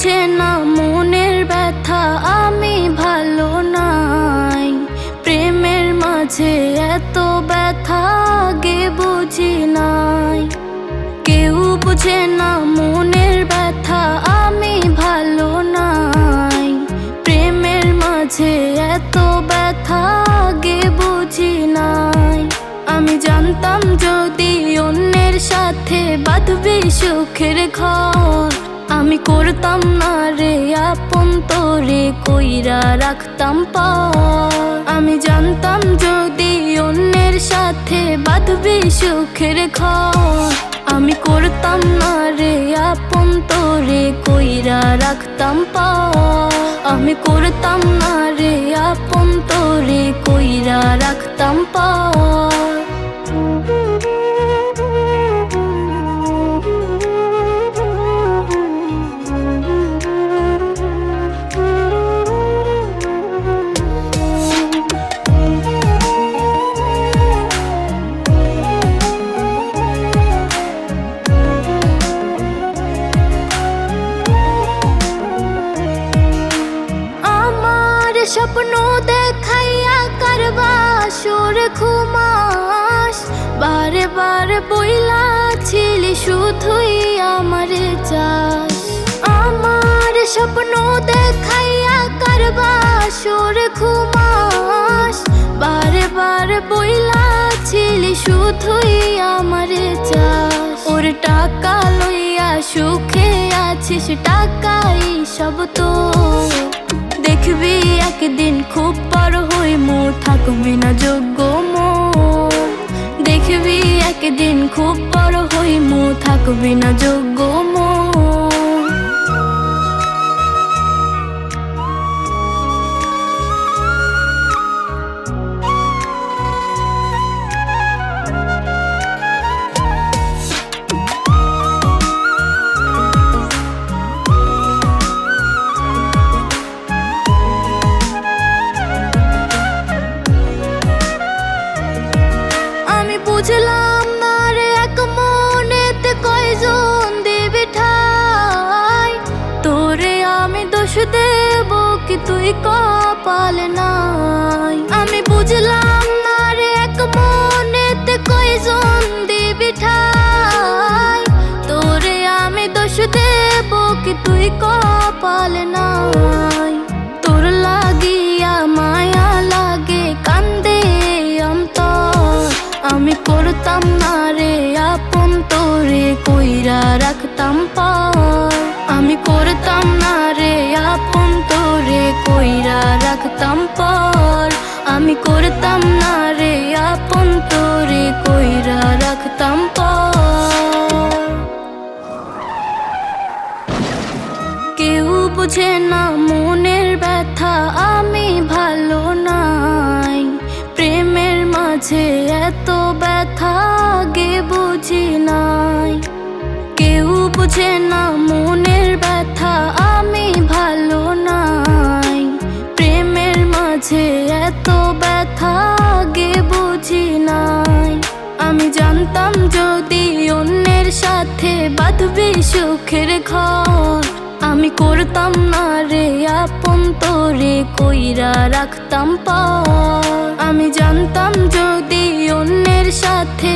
বুঝে না মনের ব্যথা, আমি ভালো নাই। প্রেমের মাঝে এত ব্যথা আগে বুঝি নাই। কেউ বুঝে না মনের ব্যথা, আমি ভালো নাই। প্রেমের মাঝে এত ব্যথা আগে বুঝি নাই। আমি জানতাম যদি অন্যের সাথে বাঁধবি সুখের ঘর, আমি করতাম না রে আপন তোরে কইরা রাখতাম পার। আমি জানতাম যদি অন্যের সাথে বাঁধবি সুখের ঘর, আমি করতাম না রে আপন তোরে কইরা রাখতাম পার। আমি করতাম না রে আপন তোরে কইরা রাখতাম পার। স্বপ্ন দেখাইয়া কারবা সুর ঘুমাস, বারে বারে বইলাছিলি শুধুই আমারে চাস। আমার স্বপ্ন দেখাইয়া কারবা সুর ঘুমাস, বারে বারে বইলাছিলি শুধুই আমারে চাস। ওর টাকা লইয়া সুখে আছিস, টাকাই সব তো। দেখবি একদিন খুব বড় হইমু, থাকবি না যোগ্য মন। দেখবি একদিন খুব বড় হইমু, থাকবি না যোগ্য মন। বুঝলাম না রে এক মনেতে কয়জন দিবি ঠাই, তোরে আমি দোষ দেব কি তুই কপাল নাই। আমি বুঝলাম না রে এক মনেতে কয়জন দিবি ঠাই, তোরে আমি দোষ দেব কি তুই কপাল নাই। তোর লাগিয়া মায়া লাগে কান্দে অন্তর, আমি করতাম না রে আপন তোরে কইরা রাখতাম পার। আমি করতাম না রে আপন তোরে কইরা রাখতাম পার। আমি করতাম না রে আপন তোরে কইরা রাখতাম পার। কেউ বুঝে না মনের ব্যথা, আমি ভালো নাই। প্রেমের মাঝে এত ব্যথা আগে বুঝি নাই। কেউ বুঝে না মনের ব্যথা, আমি ভালো নাই। প্রেমের মাঝে এত ব্যথা আগে বুঝি নাই। আমি জানতাম যদি অন্যের সাথে বাঁধবি সুখের ঘর, আমি করতাম না রে আপন তোরে কইরা রাখতাম পার। আমি জানতাম যদি অন্যের সাথে